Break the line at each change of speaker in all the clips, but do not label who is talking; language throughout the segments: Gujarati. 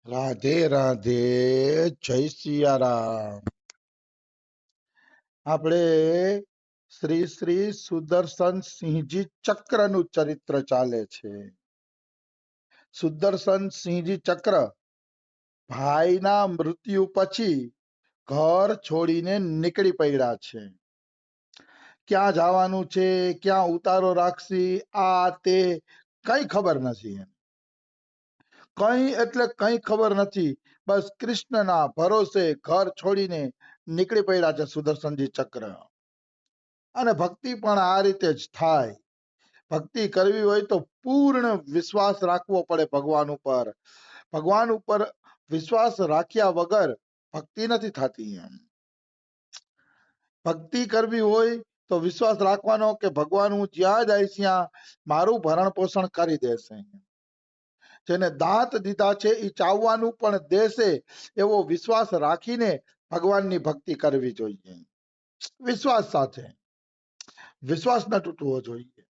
રાધે રાધે, જય સિયારામ. આપણે શ્રી શ્રી સુદર્શન સિંહજી ચક્ર નું ચરિત્ર ચાલે છે. સુદર્શન સિંહજી ચક્ર ભાઈના મૃત્યુ પછી ઘર છોડીને નીકળી પડ્યા છે. ક્યાં જવાનું છે, ક્યાં ઉતારો રાખશી, આ તે કઈ ખબર નથી. કઈ એટલે કઈ ખબર નથી. બસ કૃષ્ણના ભરોસે ઘર છોડીને નીકળી પડ્યા છે સુદર્શનજી ચક્ર. અને ભક્તિ પણ આ રીતે જ થાય. ભક્તિ કરવી હોય તો પૂર્ણ વિશ્વાસ રાખવો પડે ભગવાન ઉપર. ભગવાન ઉપર વિશ્વાસ રાખ્યા વગર ભક્તિ નથી થતી. ભક્તિ કરવી હોય તો વિશ્વાસ રાખવાનો કે ભગવાન હું જ્યાં જાય ત્યાં મારું ભરણ પોષણ કરી દેશે. જેને દાંત દીધા છે એ ચાવવાનું પણ દેશે એવો વિશ્વાસ રાખીને ભગવાનની ભક્તિ કરવી જોઈએ. વિશ્વાસ સાથે. વિશ્વાસ ન તૂટવો જોઈએ.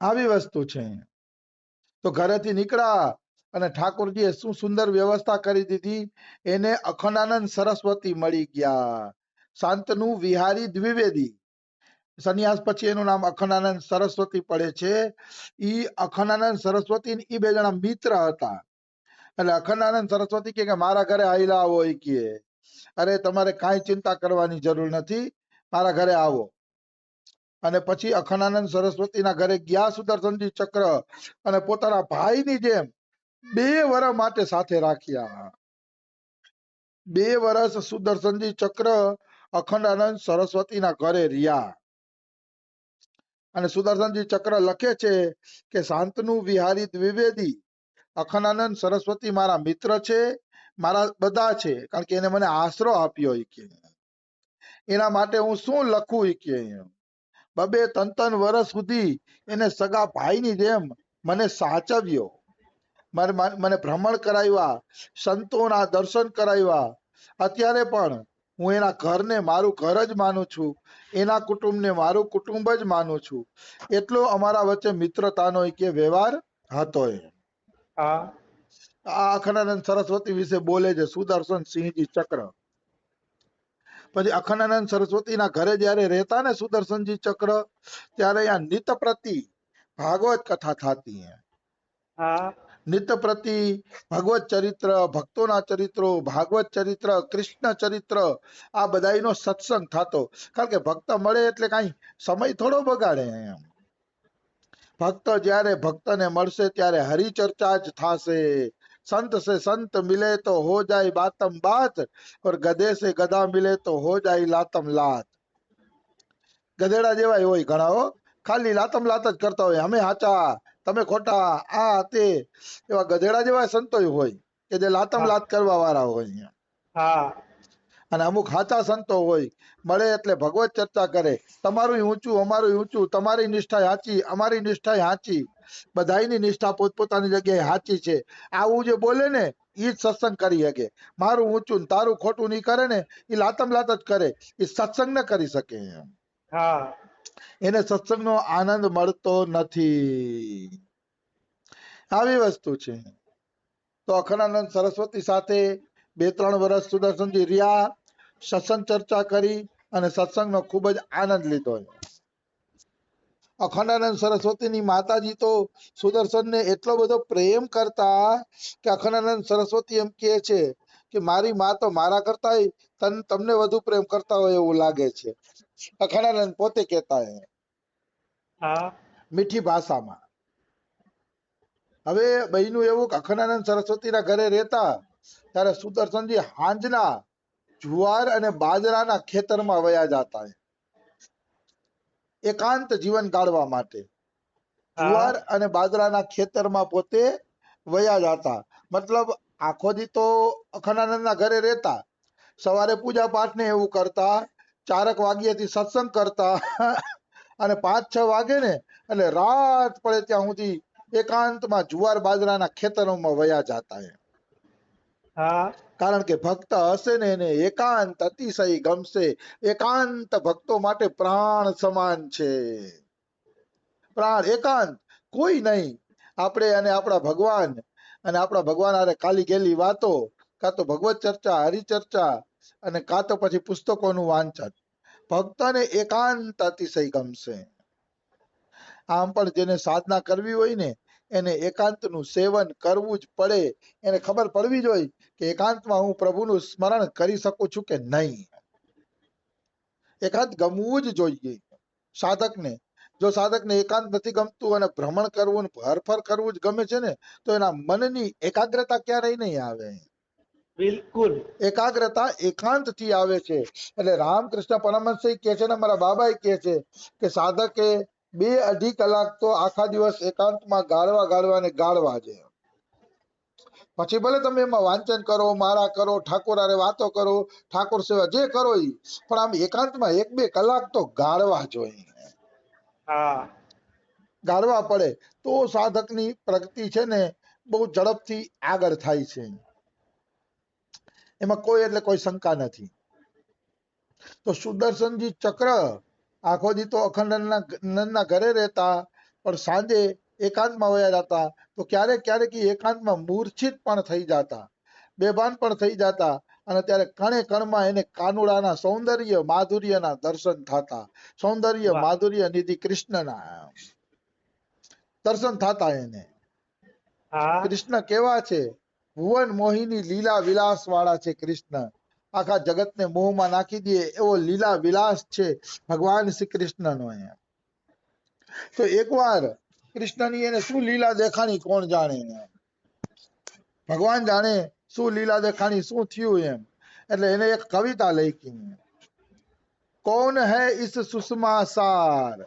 આવી વસ્તુ છે. તો ઘરેથી નીકળ્યા અને ઠાકોરજીએ શું સુંદર વ્યવસ્થા કરી દીધી. એને અખંડાનંદ સરસ્વતી મળી ગયા. શાંતનુ વિહારી દ્વિવેદી. સંન્યાસ પછી એનું નામ અખંડાનંદ સરસ્વતી પડે છે. ઈ અખંડાનંદ સરસ્વતી ઈ બે જણા મિત્ર હતા. એટલે અખંડાનંદ સરસ્વતી કે મારા ઘરે આયલા આવો ઈ કે અરે તમારે કાંઈ ચિંતા કરવાની જરૂર નથી, મારા ઘરે આવો. અને પછી અખંડાનંદ સરસ્વતીના ઘરે ગયા સુદર્શનજી ચક્ર અને પોતાના ભાઈની જેમ 2 વર્ષ માટે સાથે રાખ્યા. 2 વર્ષ સુદર્શનજી ચક્ર અખંડાનંદ સરસ્વતીના ઘરે રહ્યા. અને સુદર્શનજી ચક્ર લખે છે કે શાંતનુ વિહારી દ્વિવેદી, અખંડાનંદ સરસ્વતી મારા મિત્ર છે, મારા બધા છે, કારણ કે એને મને આશરો આપ્યો. એના માટે હું શું લખું કે 2-3 વર્ષ સુધી એને સગા ભાઈની જેમ મને સાચવ્યો. મને ભ્રમણ કરાવ્યા, સંતોના દર્શન કરાવ્યા. અત્યારે પણ હું એના ઘરને મારું ઘર જ માનું છું, એના કુટુંબને મારું કુટુંબ જ માનું છું. એટલો અમારા વચ્ચે મિત્રતાનો કે વ્યવહાર હતો. આ અખંડાનંદ સરસ્વતી વિશે બોલે છે સુદર્શન સિંહજી ચક્ર. પછી અખંડાનંદ સરસ્વતીના ઘરે જયારે રહેતા ને સુદર્શનજી ચક્ર, ત્યારે અહીંયા નિત્ય પ્રતિ ભાગવત કથા થતી. નિત્ય પ્રતિ ભગવત ચરિત્ર, ભક્તોના ચરિત્રો, ભાગવત ચરિત્ર, કૃષ્ણ ચરિત્ર, આ બધાનો સત્સંગ થતો. કારણ કે ભક્ત મળે એટલે કઈ સમય થોડો બગાડે. ભક્ત જ્યારે ભક્તને મળશે ત્યારે હરિચર્ચા જ થશે. संत से संत मिले तो हो जाए बातम बात, और गधे से गधा मिले तो हो जाए लातम लात. ગધેડા જેવા હોય ઘણા હો, ખાલી લાતમ લાત જ કરતા હોય, અમે હાચા તમે ખોટા, આ તે. એવા ગધેડા જેવા સંતો હોય કે જે લાતમ લાત કરવા વાળા હોય. અને અમુક હાચા સંતો હોય, મળે એટલે ભગવત ચર્ચા કરે. તમારું ઊંચું અમારું ઊંચું, તમારી નિષ્ઠા સાચી અમારી નિષ્ઠા સાચી, બધાની નિષ્ઠા પોતપોતાની જગ્યાએ સાચી છે. આવું જે બોલે ને ઈ જ સત્સંગ કરી શકે. મારું ઊંચું ને તારું ખોટું નહીં કરે ને, એ લાતમ લાત જ કરે, એ સત્સંગ ન કરી શકે. એને સત્સંગનો આનંદ મળતો નથી. આવી વસ્તુ છે. તો અખંડાનંદ સરસ્વતી સાથે 2-3 વર્ષ સુદર્શનજી રહ્યા, સત્સંગ ચર્ચા કરી અને સત્સંગનો ખૂબ જ આનંદ લીધો. અખંડાનંદ સરસ્વતીની માતાજી તો સુદર્શનને એટલો બધો પ્રેમ કરતા કે અખંડાનંદ સરસ્વતી એમ કહે છે કે મારી મા તો મારા કરતા તમને વધુ પ્રેમ કરતા હોય એવું લાગે છે. અખંડાનંદ પોતે કહેતા મીઠી ભાષામાં. હવે બહેનું એવું કે અખંડાનંદ સરસ્વતીના ઘરે રહેતા ત્યારે સુદર્શનજી હાંજના જુવાર અને બાજરાના ખેતરમાં વયા જતા. એકાંત જીવન ગાળવા માટે જુવાર અને બાજરાના ખેતરમાં પોતે વયા જતા. મતલબ આખો દી તો અખંડાનંદના ઘરે રહેતા, સવારે પૂજા પાઠ ને એવું કરતા, 4 વાગ્યાથી સત્સંગ કરતા અને 5-6 વાગે ને એટલે રાત પડે ત્યાં સુધી એકાંતમાં જુવાર બાજરાના ખેતરોમાં વયા જતા. કારણ કે ભક્ત હશે ને એને એકાંત અતિશય ગમશે. એકાંત ભક્તો માટે પ્રાણ સમાન છે. પ્રાણ એકાંત કોઈ નહીં. આપણે અને આપણા ભગવાન અને આપણા ભગવાન હારે ખાલી ગયેલી વાતો, કાં તો ભગવત ચર્ચા, હરિચર્ચા, અને કાં તો પછી પુસ્તકોનું વાંચન ભક્તને એકાંત અતિશય ગમશે. આમ પણ જેને સાધના કરવી હોય ને એને એકાંતનું સેવન કરવું જ પડે. એને ખબર પડવી જોઈએ કે એકાંતમાં હું પ્રભુનું સ્મરણ કરી શકું છું કે નહીં. એકાંત ગમવું જ જોઈએ સાધકને. જો સાધકને એકાંત નથી ગમતું અને ભ્રમણ કરવું, હરફર કરવું જ ગમે છે ને, તો એના મનની એકાગ્રતા ક્યારેય નહીં આવે.
બિલકુલ
એકાગ્રતા એકાંત થી આવે છે. એટલે રામકૃષ્ણ પરમહંસ કહે છે ને મારા બાબા કહે છે કે સાધકે 2-2.5 કલાક તો આખા દિવસ એકાંતમાં ગાળવા છે. પછી ભલે તમે એમાં વાંચન કરો, માળા કરો, ઠાકોર હારે વાતો કરો, ઠાકોર સેવા જે કરો ઈ, પણ આમ એકાંતમાં 1-2 કલાક તો ગાળવા જોઈએ.
હા
ગાળવા પડે તો સાધકની પ્રગતિ છે ને બહુ ઝડપથી આગળ થાય છે. એમાં કોઈ એટલે કોઈ શંકા નથી. તો સુદર્શનજી ચક્ર આખો દી તો અખંડાનંદના ઘરે રહેતા, પણ સાંજે એકાંતમાં વયા જતા. તો ક્યારેક ક્યારેક એકાંતમાં મૂર્છિત પણ થઈ જતા, બેભાન પણ થઈ જતા. અને ત્યારે કણે કણમાં એને કાનુડાના સૌંદર્ય માધુર્યના દર્શન થતા. સૌંદર્ય
વાહ.
માધુર્ય નિધિ કૃષ્ણના દર્શન થતા એને.
હા
કૃષ્ણ કેવા છે? ભુવન મોહિની લીલા વિલાસ વાળા છે કૃષ્ણ. આખા જગતને મોહમાં નાખી દે એવો લીલા વિલાસ છે ભગવાન શ્રી કૃષ્ણનો. તો એકવાર કૃષ્ણની એને શું લીલા દેખાણી કોણ જાણે. ભગવાન જાણે શું લીલા દેખાણી, શું થયું એમ. એટલે એને એક કવિતા લખી, કૌન હૈ ઇસ સુષમા સાર.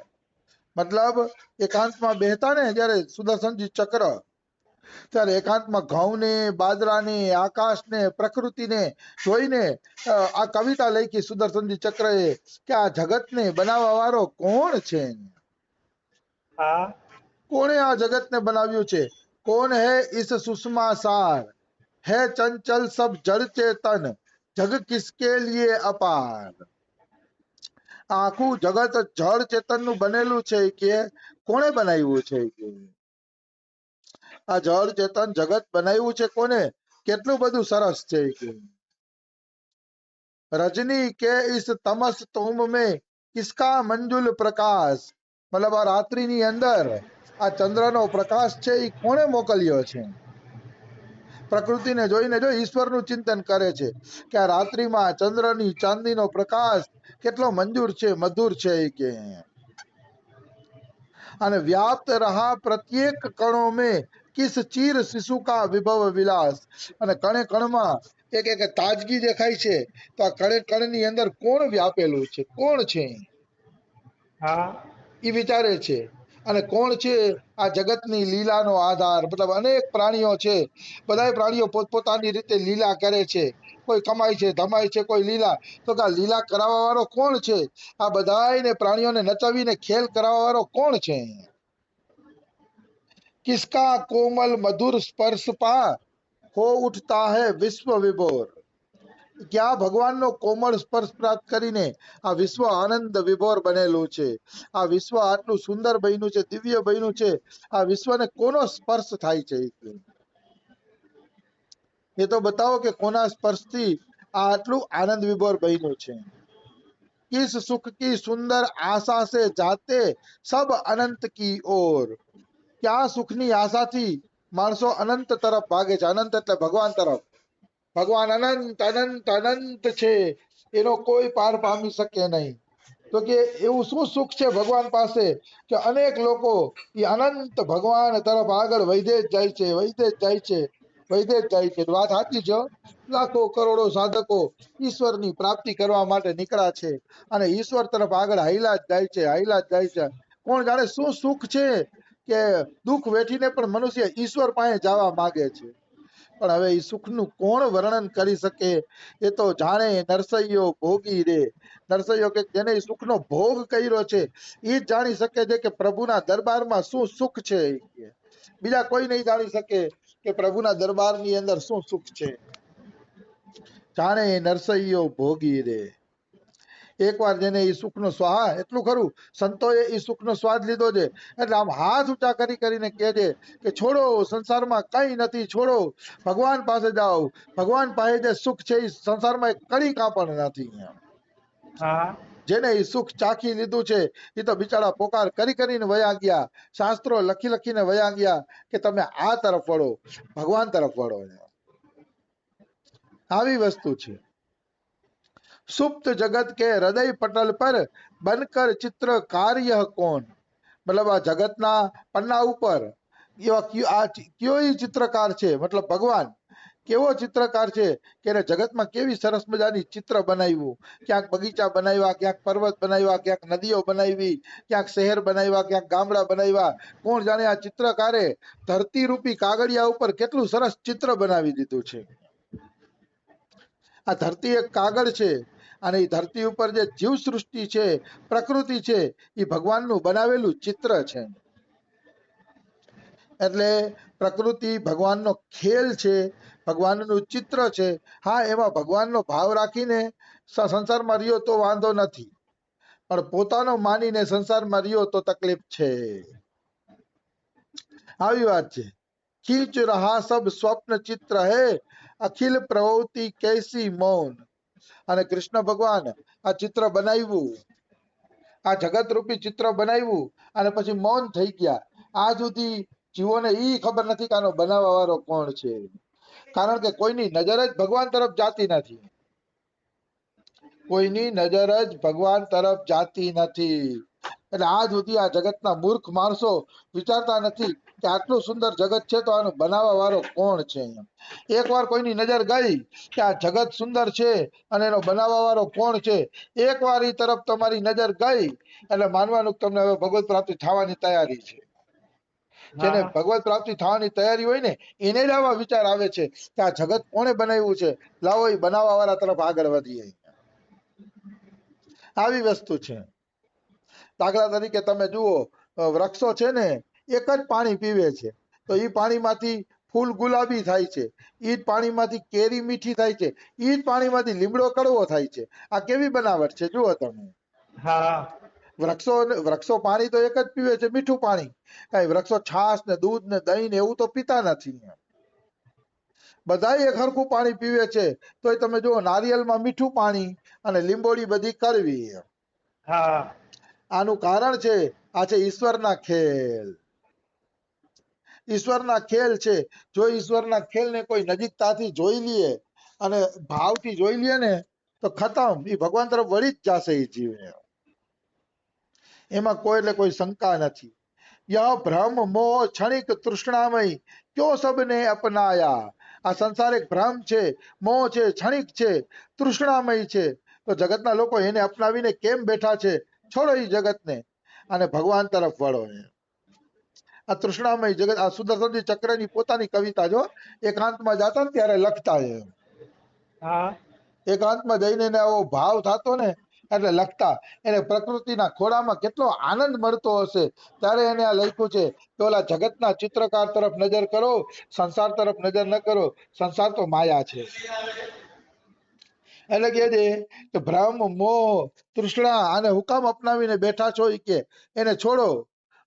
મતલબ એકાંતમાં બેહતા ને જયારે સુદર્શનજી ચક્ર, ત્યારે એકાંતમાં ઘઉંને, બાજરાને, આકાશને, પ્રકૃતિને જોઈને આ કવિતા લખી સુદર્શનજી ચક્રએ કે આ જગતને બનાવવા વાળો કોણ છે?
હા
કોણે આ જગતને બનાવ્યું છે? કોણ હૈ ઇસ સુષમા સાર, હૈ ચંચલ સબ જડ ચેતન, જગ કિસકે લીએ અપાર. આખું જગત જળ ચેતનનું બનેલું છે કે કોણે બનાવ્યું છે? આ જળ ચેતન જગત બનાવ્યું છે કોને? કેટલું બધું સરસ છે. રજની કે ઇસ તમસ તુમ में કિસકા મંજુલ પ્રકાશ. મતલબ આ રાત્રિની અંદર આ ચંદ્રનો પ્રકાશ છે એ કોણે મોકલ્યો છે? પ્રકૃતિને જોઈને જો ઈશ્વરનું ચિંતન કરે છે કે આ રાત્રિમાં ચંદ્રની ચાંદીનો પ્રકાશ કેટલો મંજૂર છે, મધુર છે કે. અને વ્યાપ્ત રહા પ્રત્યેક કણો में કિસ ચીર શિશુ કા વિભવ વિલાસ. અને કણે કણમાં એક એક તાજગી દેખાય છે. તો આ કણે કણની અંદર કોણ વ્યાપેલું છે? કોણ છે?
હા
એ વિચારે છે. અને કોણ છે આ જગતની લીલાનો આધાર? મતલબ અનેક પ્રાણીઓ છે, બધા પ્રાણીઓ પોતપોતાની રીતે લીલા કરે છે. કોઈ કમાય છે, ધમાય છે, કોઈ લીલા. તો કે આ લીલા કરાવવા વાળો કોણ છે? આ બધાયને પ્રાણીઓને નચાવીને ખેલ કરાવવા વાળો કોણ છે? કિસકા કોમલ મધુર સ્પર્શ પા હો ઉઠતા હૈ વિશ્વ વિભોર. ક્યાં ભગવાનનો કોમળ સ્પર્શ પ્રાપ્ત કરીને આ વિશ્વ આનંદ વિભોર બનેલું છે. આ વિશ્વ આટલું સુંદર બન્યું છે, દિવ્ય બન્યું છે. આ વિશ્વને કોનો સ્પર્શ થાય છે? એ તો બતાવો કે કોના સ્પર્શથી આ આટલું આનંદ વિભોર બન્યું છે. किस सुख की सुंदर आशा से जाते सब अनंत की ओर. ક્યાં સુખની આશાથી માણસો અનંત તરફ ભાગે છે. અનંત એટલે ભગવાન તરફ. ભગવાન અનંત અનંત અનંત છે, એનો કોઈ પાર પામી શકે નહીં. તો કે એવું શું સુખ છે ભગવાન પાસે કે અનેક લોકો એ અનંત ભગવાન તરફ આગળ વધે જ જાય છે, વધે જ જાય છે, વધે જ જાય છે. વાત સાચી છે. લાખો કરોડો સાધકો ઈશ્વરની પ્રાપ્તિ કરવા માટે નીકળ્યા છે અને ઈશ્વર તરફ આગળ હાઈલા જ જાય છે, હાઈલા જ જાય છે. કોણ જાણે શું સુખ છે કે દુઃખ વેઠીને પણ મનુષ્ય ઈશ્વર પાસે જવા માંગે છે. પણ હવે એ સુખનું કોણ વર્ણન કરી શકે? એ તો જાણે નરસૈયો ભોગી રે. નરસૈયો કે જેને એ સુખનો ભોગ કર્યો છે એ જ જાણી શકે છે કે પ્રભુના દરબારમાં શું સુખ છે. બીજા કોઈ નહીં જાણી શકે કે પ્રભુના દરબારની અંદર શું સુખ છે. જાણે નરસૈયો ભોગી રે. એકવાર જેને એ સુખનો સ્વાહા, એટલું ખરું સંતોએ એ સુખનો સ્વાદ લીધો છે એટલે આમ હાથ ઊંચા કરી કરીને કહે છે કે છોડો, સંસારમાં કઈ નથી, છોડો, ભગવાન પાસે જાઓ, ભગવાન પાસે જે સુખ છે એ સંસારમાં એક કણી કાપણ નથી.
હા
જેને એ સુખ ચાખી લીધું છે એ તો બિચારા પોકાર કરી કરીને વયા ગયા, શાસ્ત્રો લખી લખીને વયા ગયા કે તમે આ તરફ વળો, ભગવાન તરફ વળો. આવી વસ્તુ છે. સુપ્ત જગત કે હૃદય પટલ પર બનકર ચિત્ર કાર્ય કોણ. મતલબ આ જગતના પન્ના ઉપર આ કયો ચિત્રકાર છે, મતલબ ભગવાન કેવો ચિત્રકાર છે કે એને જગતમાં કેવી સરસ મજાની ચિત્ર બનાવ્યું. ક્યાંક બગીચા બનાવ્યા, ક્યાંક પર્વત બનાવ્યા, ક્યાંક નદીઓ બનાવી, ક્યાંક શહેર બનાવ્યા, ક્યાંક ગામડા બનાવ્યા. કોણ જાણે આ ચિત્રકારે ધરતી રૂપી કાગળિયા ઉપર કેટલું સરસ ચિત્ર બનાવી દીધું છે. આ ધરતી એક કાગળ છે અને એ ધરતી ઉપર જે જીવ સૃષ્ટિ છે, પ્રકૃતિ છે, એ ભગવાનનું બનાવેલું ચિત્ર છે. એટલે પ્રકૃતિ ભગવાનનો ખેલ છે, ભગવાનનું ચિત્ર છે. હા, એમાં ભગવાનનો ભાવ રાખીને સંસારમાં રહ્યો તો વાંધો નથી, પણ પોતાનો માનીને સંસારમાં રહ્યો તો તકલીફ છે. આવી વાત છે. ખીંચ રહા સબ સ્વપ્ન ચિત્ર હૈ, અખિલ પ્રવૃત્તિ કૈસી મૌન. અને કૃષ્ણ ભગવાન આ ચિત્ર બનાવ્યું, આ જગત રૂપી ચિત્ર બનાવ્યું અને પછી મૌન થઈ ગયા. આ સુધી જીવોને ઈ ખબર નથી કે આનો બનાવવા વાળો કોણ છે, કારણ કે કોઈની નજર જ ભગવાન તરફ જાતી નથી. કોઈની નજર જ ભગવાન તરફ જાતી નથી. એટલે આજ સુધી આ જગતના મૂર્ખ માણસો વિચારતા નથી કે આટલું સુંદર જગત છે તો આનો બનાવવા વાળો કોણ છે. એકવાર કોઈની નજર ગઈ કે આ જગત સુંદર છે અને એનો બનાવવા વાળો કોણ છે, એકવાર એ તરફ તમારી નજર ગઈ એટલે માનવાનું કે તમને હવે ભગવત પ્રાપ્તિ થવાની તૈયારી છે. જેને
હા
ભગવત પ્રાપ્તિ થવાની તૈયારી હોય ને એને જ આવા વિચાર આવે છે કે આ જગત કોણે બનાવ્યું છે, લાવો એ બનાવવા વાળા તરફ આગળ વધીએ. આવી વસ્તુ છે. દાખલા તરીકે તમે જુઓ, વૃક્ષો છે ને એક જ પાણી પીવે છે, તો એ પાણીમાંથી ફૂલ ગુલાબી થાય છે, એ જ પાણીમાંથી કેરી મીઠી થાય છે, એ જ પાણીમાંથી લીમડો કડવો થાય છે. આ કેવી બનાવટ છે જુઓ તમે.
હા
વૃક્ષો પાણી તો એક જ પીવે છે, મીઠું પાણી. કઈ વૃક્ષો છાશ ને દૂધ ને દહીં ને એવું તો પીતા નથી. બધા એક હરખું પાણી પીવે છે, તોય તમે જુઓ નારિયેળમાં મીઠું પાણી અને લીંબોડી બધી કડવી.
હા
આનું કારણ છે, આ છે ઈશ્વરના ખેલ. ઈશ્વરના ખેલ છે. જો ઈશ્વરના ખેલને કોઈ નજીકતાથી જોઈ લઈએ અને ભાવથી જોઈ લઈએ ને તો ખતમ, એ ભગવાન તરફ વળી જ જશે એ જીવ. એમાં કોઈ એટલે કોઈ શંકા નથી. યહ ભ્રમ મોહ ક્ષણિક તૃષ્ણામય ક્યો સબને અપનાયા. આ સંસાર એક ભ્રમ છે, મોહ છે, ક્ષણિક છે, તૃષ્ણામય છે. તો જગતના લોકો એને અપનાવીને કેમ બેઠા છે? છોડો એ જગતને અને ભગવાન તરફ વળો. આ તૃષ્ણામય જગત, આ સુદર્શનજી ચક્રની પોતાની કવિતા જો એકાંતમાં જાતા ને ત્યારે લખતા.
હા
એકાંતમાં જઈને એને આવો ભાવ થતો ને એટલે લખતા. એને પ્રકૃતિના ખોળામાં કેટલો આનંદ મળતો હશે, ત્યારે એને આ લખ્યું છે કે ઓલા જગતના ચિત્રકાર તરફ નજર કરો, સંસાર તરફ નજર ન કરો, સંસાર તો માયા છે. એટલે કે છે કે ભ્રમ મોહ તૃષ્ણા આને હુકામ અપનાવીને બેઠા છો, કે એને છોડો.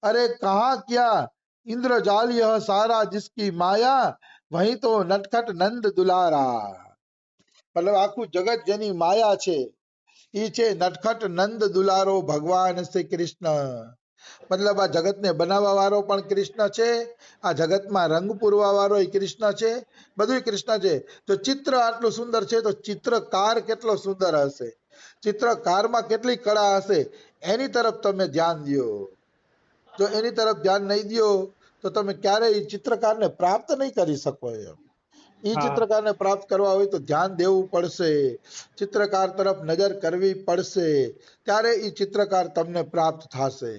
અરે કહા ક્યા ઇન્દ્રજાલ યહ સારા જિસકી માયા, વહી તો નટખટ નંદ દુલારા. મતલબ આખું જગત જેની માયા છે એ છે નટખટ નંદ દુલારો ભગવાન શ્રી કૃષ્ણ. મતલબ આ જગતને બનાવવા વાળો પણ કૃષ્ણ છે, આ જગતમાં રંગ પૂરવા વાળો કૃષ્ણ છે, બધું કૃષ્ણ છે. તો ચિત્ર આટલું સુંદર છે તો ચિત્રકાર કેટલો સુંદર હશે, ચિત્રકારમાં કેટલી કળા હશે, એની તરફ તમે ધ્યાન દો. જો એની તરફ ધ્યાન નહીં દો તો તમે ક્યારેય ચિત્રકારને પ્રાપ્ત નહીં કરી શકો. એ
હા
ચિત્રકારને પ્રાપ્ત કરવા હોય તો ધ્યાન દેવું પડશે, ચિત્રકાર તરફ નજર કરવી પડશે, ત્યારે એ ચિત્રકાર તમને પ્રાપ્ત થશે.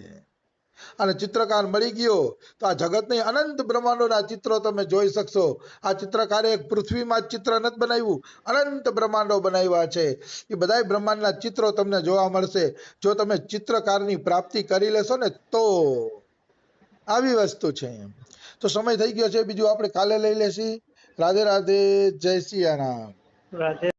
અને ચિત્રકાર મળી ગયો તો આ જગતની અનંત બ્રહ્માંડોના ચિત્રો તમે જોઈ શકશો. આ ચિત્રકારે એક પૃથ્વીમાં ચિત્ર નથી બનાવ્યું, અનંત બ્રહ્માંડો બનાવ્યા છે. એ બધા બ્રહ્માંડના ચિત્રો તમને જોવા મળશે જો તમે ચિત્રકારની પ્રાપ્તિ કરી લેશો ને તો. આવી વસ્તુ છે. તો સમય થઈ ગયો છે, બીજું આપણે કાલે લઈ લેશી. રાધે રાધે, જય સિયા રામ.
રાધે